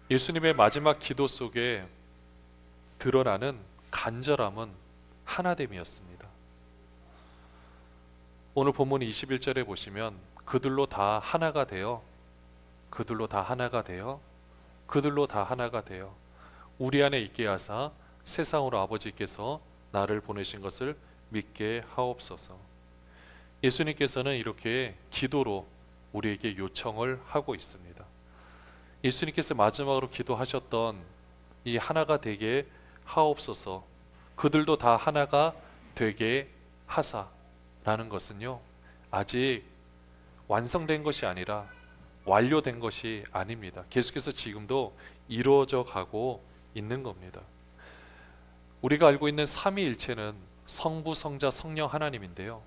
예수님의 마지막 기도 속에 드러나는 간절함은 하나됨이었습니다. 오늘 본문 21절에 보시면 그들로 다 하나가 되어 그들로 다 하나가 되어 그들로 다 하나가 되어 우리 안에 있게 하사 세상으로 아버지께서 나를 보내신 것을 믿게 하옵소서. 예수님께서는 이렇게 기도로 우리에게 요청을 하고 있습니다. 예수님께서 마지막으로 기도하셨던 이 하나가 되게 하옵소서, 그들도 다 하나가 되게 하사라는 것은요, 아직 완성된 것이 아니라 완료된 것이 아닙니다. 계속해서 지금도 이루어져 가고 있는 겁니다. 우리가 알고 있는 삼위일체는 성부, 성자, 성령 하나님인데요,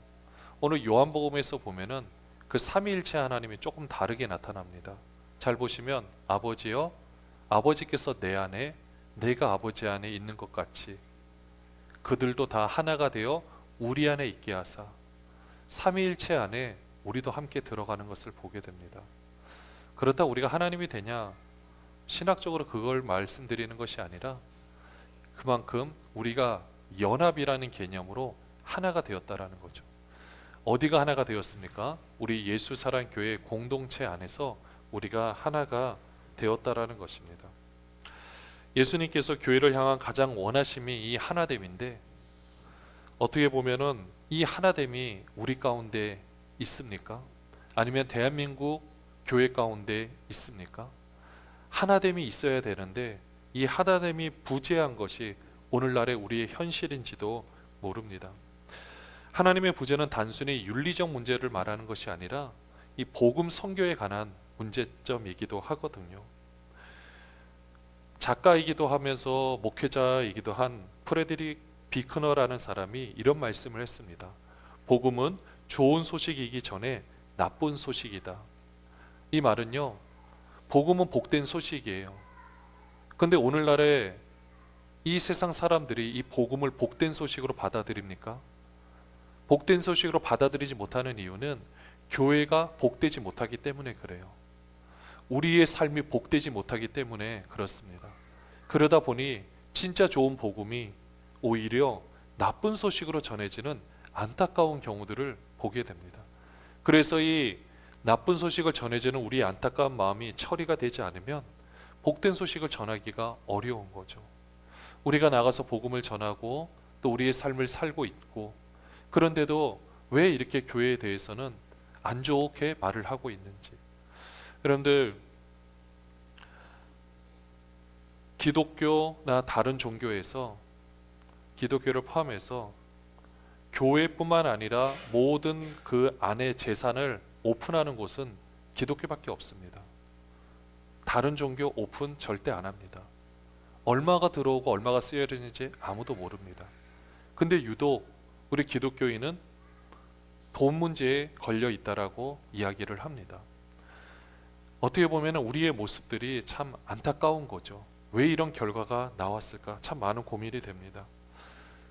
오늘 요한복음에서 보면은 그 삼위일체 하나님이 조금 다르게 나타납니다. 잘 보시면 아버지여, 아버지께서 내 안에 내가 아버지 안에 있는 것 같이 그들도 다 하나가 되어 우리 안에 있게 하사, 삼위일체 안에 우리도 함께 들어가는 것을 보게 됩니다. 그렇다고 우리가 하나님이 되냐, 신학적으로 그걸 말씀드리는 것이 아니라 그만큼 우리가 연합이라는 개념으로 하나가 되었다라는 거죠. 어디가 하나가 되었습니까? 우리 예수사랑교회 공동체 안에서 우리가 하나가 되었다라는 것입니다. 예수님께서 교회를 향한 가장 원하심이 이 하나됨인데, 어떻게 보면은 이 하나됨이 우리 가운데 있습니까? 아니면 대한민국 교회 가운데 있습니까? 하나됨이 있어야 되는데 이 하나됨이 부재한 것이 오늘날의 우리의 현실인지도 모릅니다. 하나님의 부재는 단순히 윤리적 문제를 말하는 것이 아니라 이 복음 선교에 관한 문제점이기도 하거든요. 작가이기도 하면서 목회자이기도 한 프레드릭 비크너라는 사람이 이런 말씀을 했습니다. 복음은 좋은 소식이기 전에 나쁜 소식이다. 이 말은요, 복음은 복된 소식이에요. 그런데 오늘날에 이 세상 사람들이 이 복음을 복된 소식으로 받아들입니까? 복된 소식으로 받아들이지 못하는 이유는 교회가 복되지 못하기 때문에 그래요. 우리의 삶이 복되지 못하기 때문에 그렇습니다. 그러다 보니 진짜 좋은 복음이 오히려 나쁜 소식으로 전해지는 안타까운 경우들을 보게 됩니다. 그래서 이 나쁜 소식을 전해지는 우리의 안타까운 마음이 처리가 되지 않으면 복된 소식을 전하기가 어려운 거죠. 우리가 나가서 복음을 전하고 또 우리의 삶을 살고 있고, 그런데도 왜 이렇게 교회에 대해서는 안 좋게 말을 하고 있는지. 여러분들, 기독교나 다른 종교에서, 기독교를 포함해서 교회뿐만 아니라 모든 그 안에 재산을 오픈하는 곳은 기독교밖에 없습니다. 다른 종교 오픈 절대 안 합니다. 얼마가 들어오고 얼마가 쓰여야 되는지 아무도 모릅니다. 근데 유독 우리 기독교인은 돈 문제에 걸려 있다라고 이야기를 합니다. 어떻게 보면 우리의 모습들이 참 안타까운 거죠. 왜 이런 결과가 나왔을까? 참 많은 고민이 됩니다.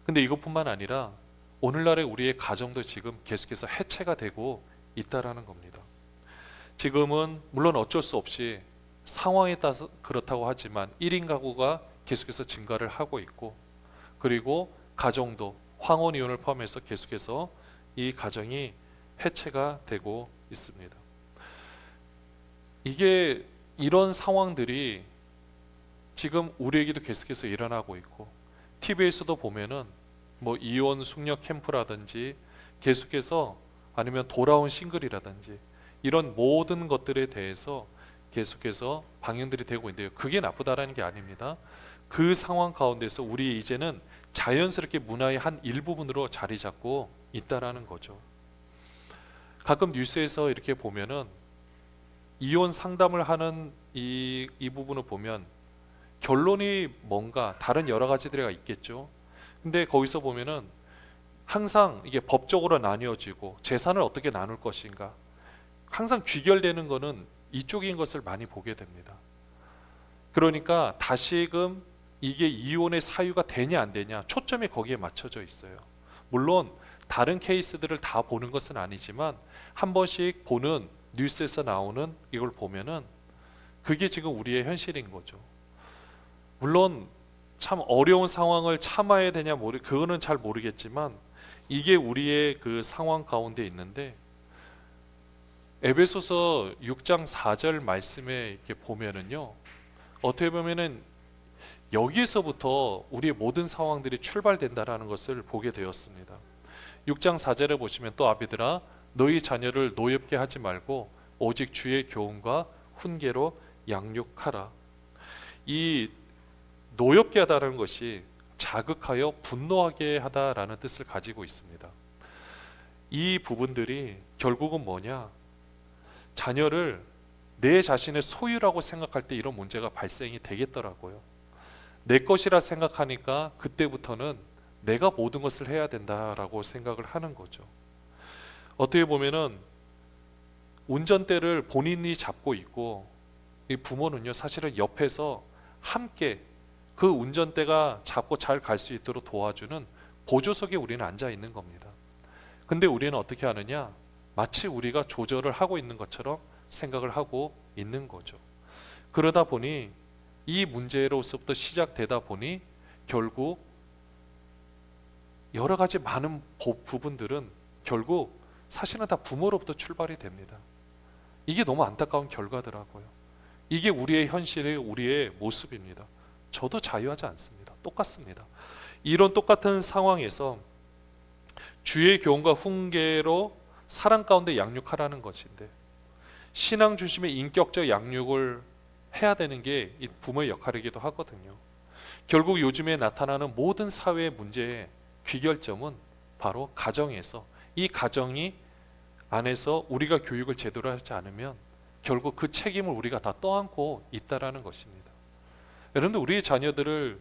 근데 이것뿐만 아니라 오늘날의 우리의 가정도 지금 계속해서 해체가 되고 있다라는 겁니다. 지금은 물론 어쩔 수 없이 상황에 따라서 그렇다고 하지만 1인 가구가 계속해서 증가를 하고 있고, 그리고 가정도 황혼 이혼을 포함해서 계속해서 이 가정이 해체가 되고 있습니다. 이게 이런 상황들이 지금 우리에게도 계속해서 일어나고 있고, TV에서도 보면은 뭐 이혼 숙녀 캠프라든지 계속해서, 아니면 돌아온 싱글이라든지 이런 모든 것들에 대해서 계속해서 방영들이 되고 있는데요, 그게 나쁘다라는 게 아닙니다. 그 상황 가운데서 우리 이제는 자연스럽게 문화의 한 일부분으로 자리 잡고 있다라는 거죠. 가끔 뉴스에서 이렇게 보면은 이혼 상담을 하는 이 부분을 보면 결론이 뭔가 다른 여러 가지들이 있겠죠. 근데 거기서 보면은 항상 이게 법적으로 나뉘어지고 재산을 어떻게 나눌 것인가, 항상 귀결되는 거는 이쪽인 것을 많이 보게 됩니다. 그러니까 다시금 이게 이혼의 사유가 되냐 안 되냐, 초점이 거기에 맞춰져 있어요. 물론 다른 케이스들을 다 보는 것은 아니지만 한 번씩 보는 뉴스에서 나오는 이걸 보면은 그게 지금 우리의 현실인 거죠. 물론 참 어려운 상황을 참아야 되냐 그거는 잘 모르겠지만 이게 우리의 그 상황 가운데 있는데, 에베소서 6장 4절 말씀에 이렇게 보면은요, 어떻게 보면은 여기에서부터 우리의 모든 상황들이 출발된다라는 것을 보게 되었습니다. 6장 4절에 보시면, 또 아비들아 너희 자녀를 노엽게 하지 말고 오직 주의 교훈과 훈계로 양육하라. 이 노엽게 하다라는 것이 자극하여 분노하게 하다라는 뜻을 가지고 있습니다. 이 부분들이 결국은 뭐냐, 자녀를 내 자신의 소유라고 생각할 때 이런 문제가 발생이 되겠더라고요. 내 것이라 생각하니까 그때부터는 내가 모든 것을 해야 된다라고 생각을 하는 거죠. 어떻게 보면은 운전대를 본인이 잡고 있고, 이 부모는요 사실은 옆에서 함께 그 운전대가 잡고 잘 갈 수 있도록 도와주는 보조석에 우리는 앉아 있는 겁니다. 근데 우리는 어떻게 하느냐, 마치 우리가 조절을 하고 있는 것처럼 생각을 하고 있는 거죠. 그러다 보니 이 문제로서부터 시작되다 보니 결국 여러 가지 많은 부분들은 결국 사실은 다 부모로부터 출발이 됩니다. 이게 너무 안타까운 결과더라고요. 이게 우리의 현실의 우리의 모습입니다. 저도 자유하지 않습니다. 똑같습니다. 이런 똑같은 상황에서 주의 교훈과 훈계로 사랑 가운데 양육하라는 것인데, 신앙 중심의 인격적 양육을 해야 되는 게 이 부모의 역할이기도 하거든요. 결국 요즘에 나타나는 모든 사회의 문제의 귀결점은 바로 가정에서, 이 가정이 안에서 우리가 교육을 제대로 하지 않으면 결국 그 책임을 우리가 다 떠안고 있다라는 것입니다. 여러분들, 우리의 자녀들을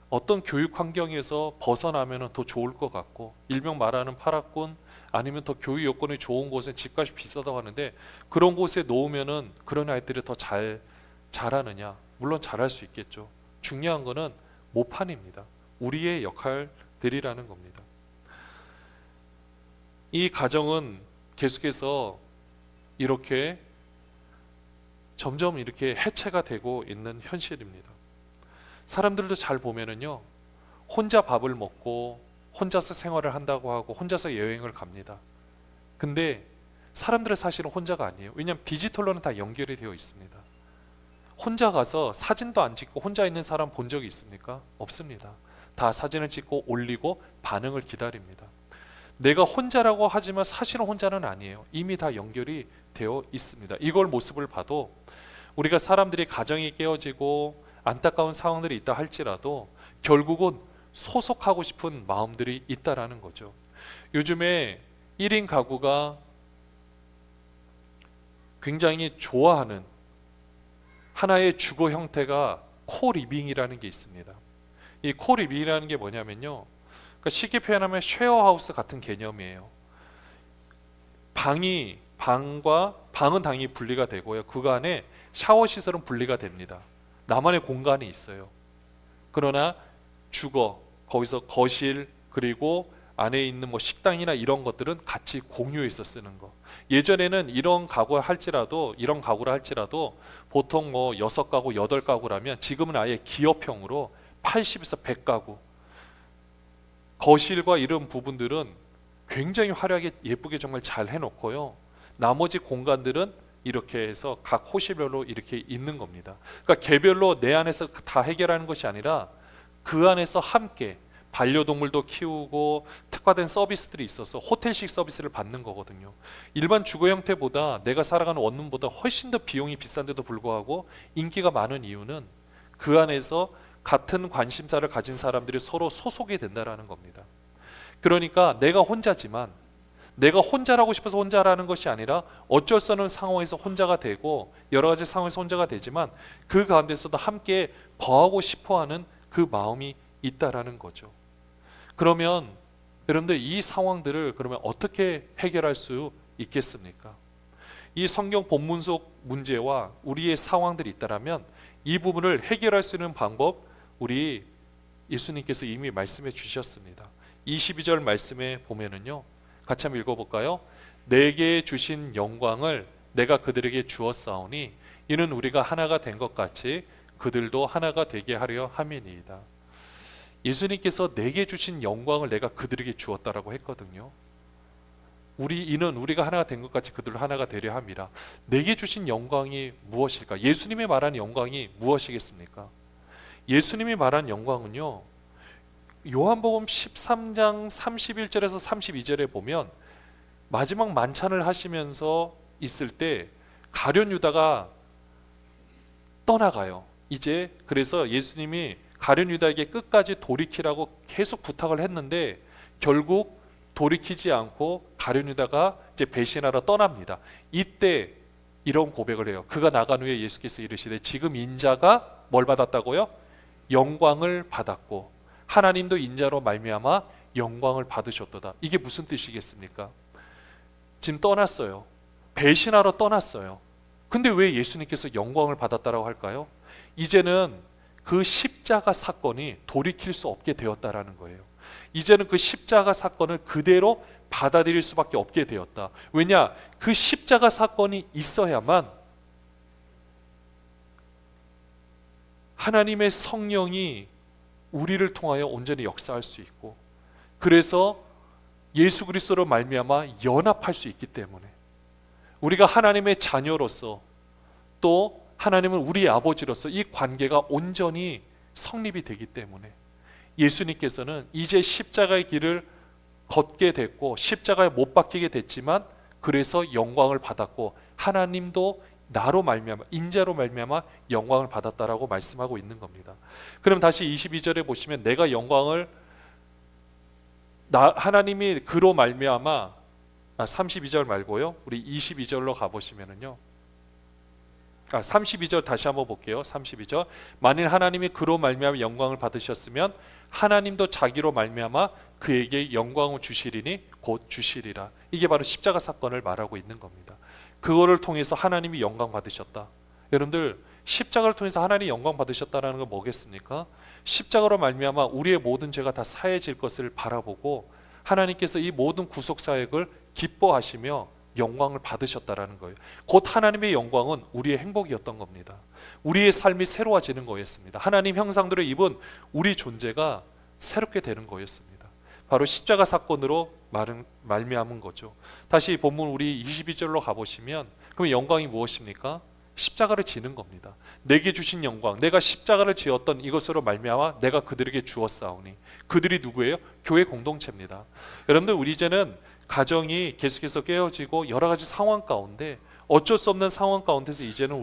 어떤 교육 환경에서 벗어나면 더 좋을 것 같고, 일명 말하는 파락군, 아니면 더 교육 여건이 좋은 곳에 집값이 비싸다고 하는데, 그런 곳에 놓으면은 그런 아이들이 더 잘하느냐? 물론 잘할 수 있겠죠. 중요한 거는 모판입니다. 우리의 역할들이라는 겁니다. 이 가정은 계속해서 이렇게 점점 이렇게 해체가 되고 있는 현실입니다. 사람들도 잘 보면은요, 혼자 밥을 먹고 혼자서 생활을 한다고 하고 혼자서 여행을 갑니다. 근데 사람들은 사실은 혼자가 아니에요. 왜냐하면 디지털로는 다 연결이 되어 있습니다. 혼자 가서 사진도 안 찍고 혼자 있는 사람 본 적이 있습니까? 없습니다. 다 사진을 찍고 올리고 반응을 기다립니다. 내가 혼자라고 하지만 사실은 혼자는 아니에요. 이미 다 연결이 되어 있습니다. 이걸 모습을 봐도 우리가 사람들이 가정이 깨어지고 안타까운 상황들이 있다 할지라도 결국은 소속하고 싶은 마음들이 있다라는 거죠. 요즘에 1인 가구가 굉장히 좋아하는 하나의 주거 형태가 코리빙이라는 게 있습니다. 이 코리빙이라는 게 뭐냐면요, 그러니까 쉽게 표현하면 쉐어하우스 같은 개념이에요. 방은 당연히 분리가 되고요, 그 안에 샤워 시설은 분리가 됩니다. 나만의 공간이 있어요. 그러나 주거, 거기서 거실, 그리고 안에 있는 뭐 식당이나 이런 것들은 같이 공유해서 쓰는 거. 예전에는 이런 가구를 할지라도 보통 뭐 6가구, 8가구라면 지금은 아예 기업형으로 80에서 100가구. 거실과 이런 부분들은 굉장히 화려하게 예쁘게 정말 잘 해놓고요, 나머지 공간들은 이렇게 해서 각 호실별로 이렇게 있는 겁니다. 그러니까 개별로 내 안에서 다 해결하는 것이 아니라 그 안에서 함께 반려동물도 키우고 특화된 서비스들이 있어서 호텔식 서비스를 받는 거거든요. 일반 주거 형태보다, 내가 살아가는 원룸보다 훨씬 더 비용이 비싼데도 불구하고 인기가 많은 이유는 그 안에서 같은 관심사를 가진 사람들이 서로 소속이 된다는 겁니다. 그러니까 내가 혼자지만, 내가 혼자라고 싶어서 혼자라는 것이 아니라 어쩔 수 없는 상황에서 혼자가 되고 여러 가지 상황에서 혼자가 되지만 그 가운데서도 함께 거하고 싶어하는 그 마음이 있다라는 거죠. 그러면 여러분들, 이 상황들을 그러면 어떻게 해결할 수 있겠습니까? 이 성경 본문 속 문제와 우리의 상황들이 있다라면 이 부분을 해결할 수 있는 방법, 우리 예수님께서 이미 말씀해 주셨습니다. 22절 말씀에 보면은요, 같이 한번 읽어볼까요? 내게 주신 영광을 내가 그들에게 주었사오니 이는 우리가 하나가 된 것 같이 그들도 하나가 되게 하려 함이니이다. 예수님께서 내게 주신 영광을 내가 그들에게 주었다라고 했거든요. 이는 우리가 하나가 된 것 같이 그들도 하나가 되려 함이라. 내게 주신 영광이 무엇일까? 예수님이 말한 영광이 무엇이겠습니까? 예수님이 말한 영광은요, 요한복음 13장 31절에서 32절에 보면 마지막 만찬을 하시면서 있을 때 가룟 유다가 떠나가요. 이제 그래서 예수님이 가룟 유다에게 끝까지 돌이키라고 계속 부탁을 했는데 결국 돌이키지 않고 가룟 유다가 이제 배신하러 떠납니다. 이때 이런 고백을 해요. 그가 나간 후에 예수께서 이르시되 지금 인자가 뭘 받았다고요? 영광을 받았고 하나님도 인자로 말미암아 영광을 받으셨도다. 이게 무슨 뜻이겠습니까? 지금 떠났어요. 배신하러 떠났어요. 근데 왜 예수님께서 영광을 받았다라고 할까요? 이제는 그 십자가 사건이 돌이킬 수 없게 되었다라는 거예요. 이제는 그 십자가 사건을 그대로 받아들일 수밖에 없게 되었다. 왜냐? 그 십자가 사건이 있어야만 하나님의 성령이 우리를 통하여 온전히 역사할 수 있고, 그래서 예수 그리스도로 말미암아 연합할 수 있기 때문에 우리가 하나님의 자녀로서 또 하나님은 우리의 아버지로서 이 관계가 온전히 성립이 되기 때문에 예수님께서는 이제 십자가의 길을 걷게 됐고 십자가에 못 박히게 됐지만 그래서 영광을 받았고 하나님도 나로 말미암아 인자로 말미암아 영광을 받았다라고 말씀하고 있는 겁니다. 그럼 다시 22절에 보시면 내가 영광을 하나님이 그로 말미암아 32절 말고요. 우리 22절로 가보시면은요. 32절 다시 한번 볼게요. 32절 만일 하나님이 그로 말미암아 영광을 받으셨으면 하나님도 자기로 말미암아 그에게 영광을 주시리니 곧 주시리라. 이게 바로 십자가 사건을 말하고 있는 겁니다. 그거를 통해서 하나님이 영광 받으셨다. 여러분들 십자가를 통해서 하나님이 영광 받으셨다는 건 뭐겠습니까? 십자가로 말미암아 우리의 모든 죄가 다 사해질 것을 바라보고 하나님께서 이 모든 구속 사역을 기뻐하시며 영광을 받으셨다라는 거예요. 곧 하나님의 영광은 우리의 행복이었던 겁니다. 우리의 삶이 새로워지는 거였습니다. 하나님 형상대로 입은 우리 존재가 새롭게 되는 거였습니다. 바로 십자가 사건으로 말미암은 거죠. 다시 본문 우리 22절로 가보시면 그럼 영광이 무엇입니까? 십자가를 지는 겁니다. 내게 주신 영광, 내가 십자가를 지었던 이것으로 말미암아 내가 그들에게 주었사오니. 그들이 누구예요? 교회 공동체입니다. 여러분들 우리 이제는 가정이 계속해서 깨어지고 여러 가지 상황 가운데 어쩔 수 없는 상황 가운데서 이제는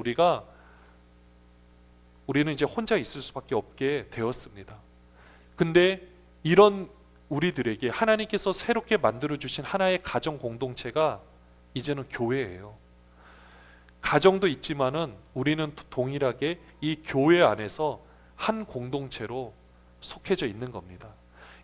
우리는 이제 혼자 있을 수밖에 없게 되었습니다. 근데 이런 우리들에게 하나님께서 새롭게 만들어 주신 하나의 가정 공동체가 이제는 교회예요. 가정도 있지만은 우리는 동일하게 이 교회 안에서 한 공동체로 속해져 있는 겁니다.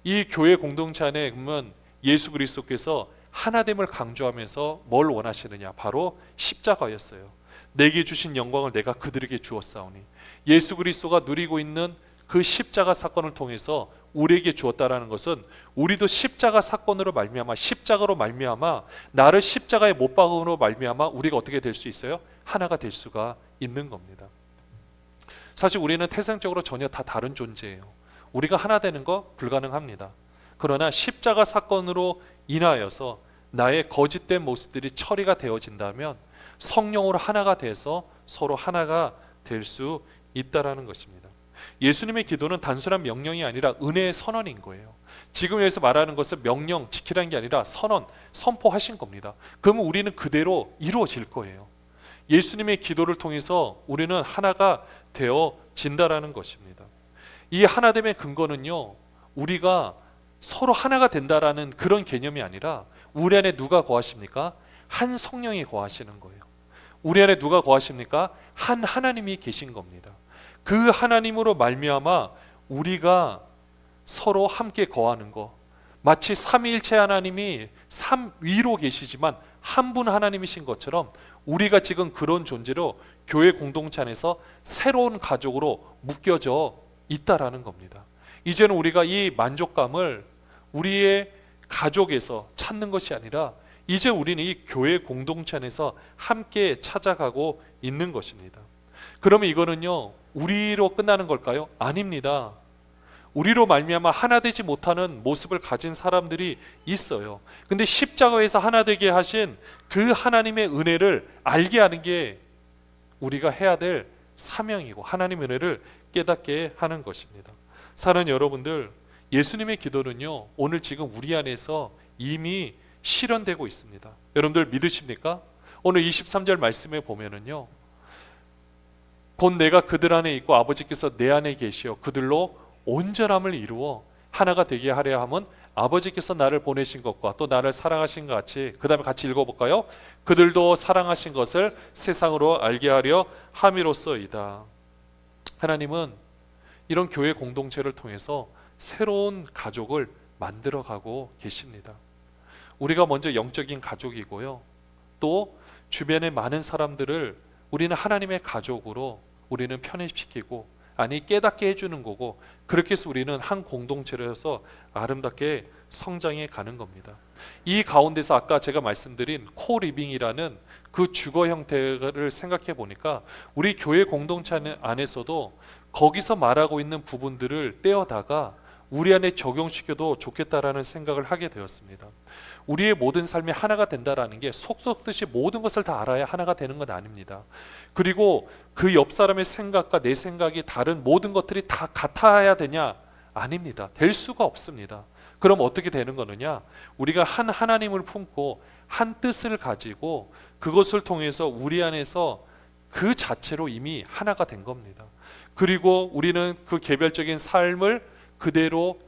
이 교회 공동체 안에 보면 예수 그리스도께서 하나됨을 강조하면서 뭘 원하시느냐? 바로 십자가였어요. 내게 주신 영광을 내가 그들에게 주었사오니. 예수 그리스도가 누리고 있는 그 십자가 사건을 통해서 우리에게 주었다라는 것은 우리도 십자가 사건으로 말미암아 십자가로 말미암아 나를 십자가에 못 박음으로 말미암아 우리가 어떻게 될 수 있어요? 하나가 될 수가 있는 겁니다. 사실 우리는 태생적으로 전혀 다 다른 존재예요. 우리가 하나 되는 거 불가능합니다. 그러나 십자가 사건으로 인하여서 나의 거짓된 모습들이 처리가 되어진다면 성령으로 하나가 돼서 서로 하나가 될 수 있다라는 것입니다. 예수님의 기도는 단순한 명령이 아니라 은혜의 선언인 거예요. 지금 여기서 말하는 것은 명령, 지키라는 게 아니라 선언, 선포하신 겁니다. 그러면 우리는 그대로 이루어질 거예요. 예수님의 기도를 통해서 우리는 하나가 되어진다라는 것입니다. 이 하나됨의 근거는요, 우리가 서로 하나가 된다라는 그런 개념이 아니라 우리 안에 누가 거하십니까? 한 성령이 거하시는 거예요. 우리 안에 누가 거하십니까? 한 하나님이 계신 겁니다. 그 하나님으로 말미암아 우리가 서로 함께 거하는 거, 마치 삼위일체 하나님이 삼위로 계시지만 한 분 하나님이신 것처럼 우리가 지금 그런 존재로 교회 공동체 안에서 새로운 가족으로 묶여져 있다라는 겁니다. 이제는 우리가 이 만족감을 우리의 가족에서 찾는 것이 아니라 이제 우리는 이 교회 공동체 안에서 함께 찾아가고 있는 것입니다. 그러면 이거는요, 우리로 끝나는 걸까요? 아닙니다. 우리로 말미암아 하나 되지 못하는 모습을 가진 사람들이 있어요. 근데 십자가에서 하나 되게 하신 그 하나님의 은혜를 알게 하는 게 우리가 해야 될 사명이고 하나님의 은혜를 깨닫게 하는 것입니다. 사랑하는 여러분들, 예수님의 기도는요, 오늘 지금 우리 안에서 이미 실현되고 있습니다. 여러분들 믿으십니까? 오늘 23절 말씀에 보면은요, 곧 내가 그들 안에 있고 아버지께서 내 안에 계시어 그들로 온전함을 이루어 하나가 되게 하려 함은 아버지께서 나를 보내신 것과 또 나를 사랑하신 것 같이, 그 다음에 같이 읽어볼까요? 그들도 사랑하신 것을 세상으로 알게 하려 함이로써이다. 하나님은 이런 교회 공동체를 통해서 새로운 가족을 만들어가고 계십니다. 우리가 먼저 영적인 가족이고요, 또 주변의 많은 사람들을 우리는 하나님의 가족으로 우리는 편입시키고, 아니 깨닫게 해주는 거고, 그렇게 해서 우리는 한 공동체로서 아름답게 성장해 가는 겁니다. 이 가운데서 아까 제가 말씀드린 코리빙이라는 그 주거 형태를 생각해 보니까 우리 교회 공동체 안에서도 거기서 말하고 있는 부분들을 떼어다가 우리 안에 적용시켜도 좋겠다라는 생각을 하게 되었습니다. 우리의 모든 삶이 하나가 된다라는 게 속속듯이 모든 것을 다 알아야 하나가 되는 건 아닙니다. 그리고 그 옆 사람의 생각과 내 생각이 다른 모든 것들이 다 같아야 되냐? 아닙니다. 될 수가 없습니다. 그럼 어떻게 되는 거느냐? 우리가 한 하나님을 품고 한 뜻을 가지고 그것을 통해서 우리 안에서 그 자체로 이미 하나가 된 겁니다. 그리고 우리는 그 개별적인 삶을 그대로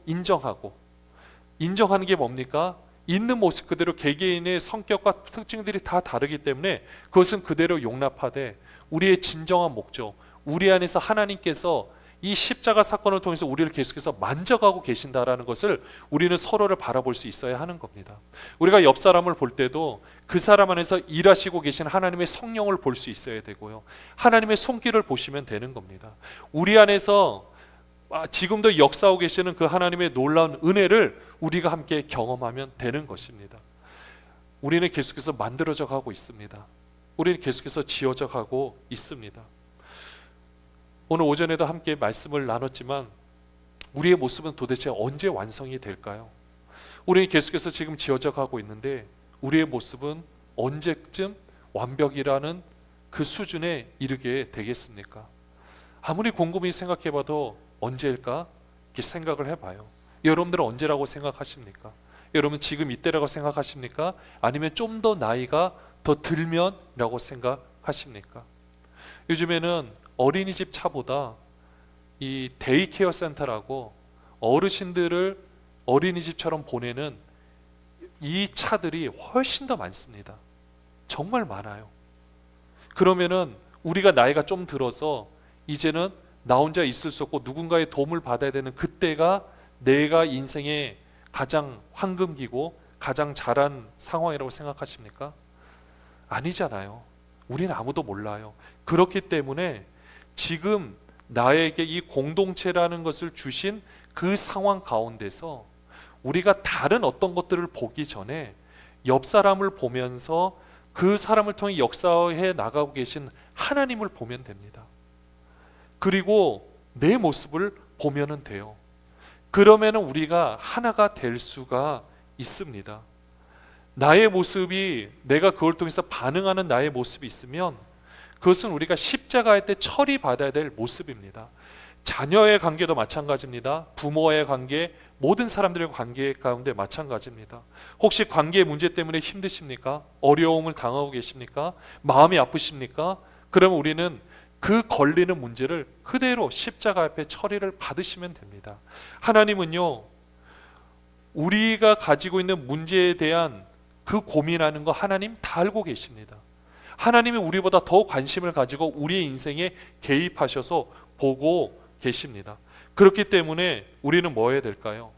인정하는 게 뭡니까? 있는 모습 그대로 개개인의 성격과 특징들이 다 다르기 때문에 그것은 그대로 용납하되, 우리의 진정한 목적, 우리 안에서 하나님께서 이 십자가 사건을 통해서 우리를 계속해서 만져가고 계신다라는 것을 우리는 서로를 바라볼 수 있어야 하는 겁니다. 우리가 옆 사람을 볼 때도 그 사람 안에서 일하시고 계신 하나님의 성령을 볼 수 있어야 되고요, 하나님의 손길을 보시면 되는 겁니다. 우리 안에서 지금도 역사하고 계시는 그 하나님의 놀라운 은혜를 우리가 함께 경험하면 되는 것입니다. 우리는 계속해서 만들어져 가고 있습니다. 우리는 계속해서 지어져 가고 있습니다. 오늘 오전에도 함께 말씀을 나눴지만 우리의 모습은 도대체 언제 완성이 될까요? 우리는 계속해서 지금 지어져 가고 있는데 우리의 모습은 언제쯤 완벽이라는 그 수준에 이르게 되겠습니까? 아무리 곰곰이 생각해봐도 언제일까? 이렇게 생각을 해봐요. 여러분들은 언제라고 생각하십니까? 여러분 지금 이때라고 생각하십니까? 아니면 좀 더 나이가 더 들면이라고 생각하십니까? 요즘에는 어린이집 차보다 이 데이케어 센터라고 어르신들을 어린이집처럼 보내는 이 차들이 훨씬 더 많습니다. 정말 많아요. 그러면은 우리가 나이가 좀 들어서 이제는 나 혼자 있을 수 없고 누군가의 도움을 받아야 되는 그때가 내가 인생의 가장 황금기고 가장 잘한 상황이라고 생각하십니까? 아니잖아요. 우리는 아무도 몰라요. 그렇기 때문에 지금 나에게 이 공동체라는 것을 주신 그 상황 가운데서 우리가 다른 어떤 것들을 보기 전에 옆 사람을 보면서 그 사람을 통해 역사해 나가고 계신 하나님을 보면 됩니다. 그리고 내 모습을 보면은 돼요. 그러면은 우리가 하나가 될 수가 있습니다. 나의 모습이, 내가 그걸 통해서 반응하는 나의 모습이 있으면 그것은 우리가 십자가의 때 처리받아야 될 모습입니다. 자녀의 관계도 마찬가지입니다. 부모와의 관계, 모든 사람들의 관계 가운데 마찬가지입니다. 혹시 관계 문제 때문에 힘드십니까? 어려움을 당하고 계십니까? 마음이 아프십니까? 그러면 우리는 그 걸리는 문제를 그대로 십자가 앞에 처리를 받으시면 됩니다. 하나님은요, 우리가 가지고 있는 문제에 대한 그 고민하는 거 하나님 다 알고 계십니다. 하나님이 우리보다 더 관심을 가지고 우리의 인생에 개입하셔서 보고 계십니다. 그렇기 때문에 우리는 뭐 해야 될까요?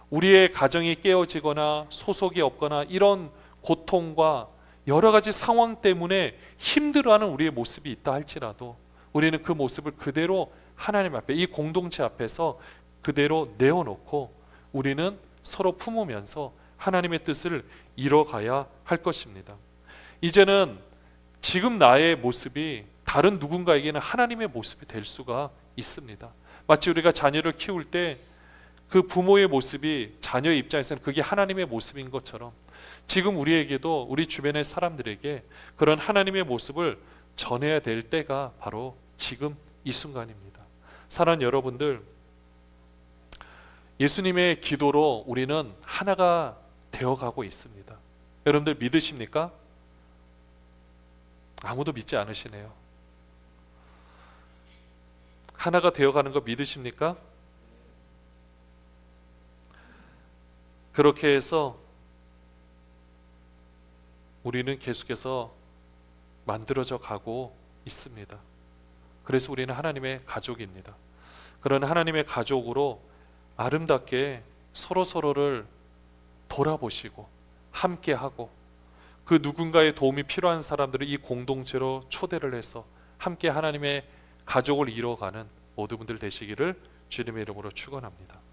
우리의 가정이 깨어지거나 소속이 없거나 이런 고통과 여러 가지 상황 때문에 힘들어하는 우리의 모습이 있다 할지라도 우리는 그 모습을 그대로 하나님 앞에, 이 공동체 앞에서 그대로 내어놓고 우리는 서로 품으면서 하나님의 뜻을 이뤄가야 할 것입니다. 이제는 지금 나의 모습이 다른 누군가에게는 하나님의 모습이 될 수가 있습니다. 마치 우리가 자녀를 키울 때 그 부모의 모습이 자녀의 입장에서는 그게 하나님의 모습인 것처럼 지금 우리에게도 우리 주변의 사람들에게 그런 하나님의 모습을 전해야 될 때가 바로 지금 이 순간입니다. 사랑하는 여러분들, 예수님의 기도로 우리는 하나가 되어가고 있습니다. 여러분들 믿으십니까? 아무도 믿지 않으시네요. 하나가 되어가는 거 믿으십니까? 그렇게 해서 우리는 계속해서 만들어져 가고 있습니다. 그래서 우리는 하나님의 가족입니다. 그런 하나님의 가족으로 아름답게 서로서로를 돌아보시고 함께하고 그 누군가의 도움이 필요한 사람들을 이 공동체로 초대를 해서 함께 하나님의 가족을 이뤄가는 모든 분들 되시기를 주님의 이름으로 축원합니다.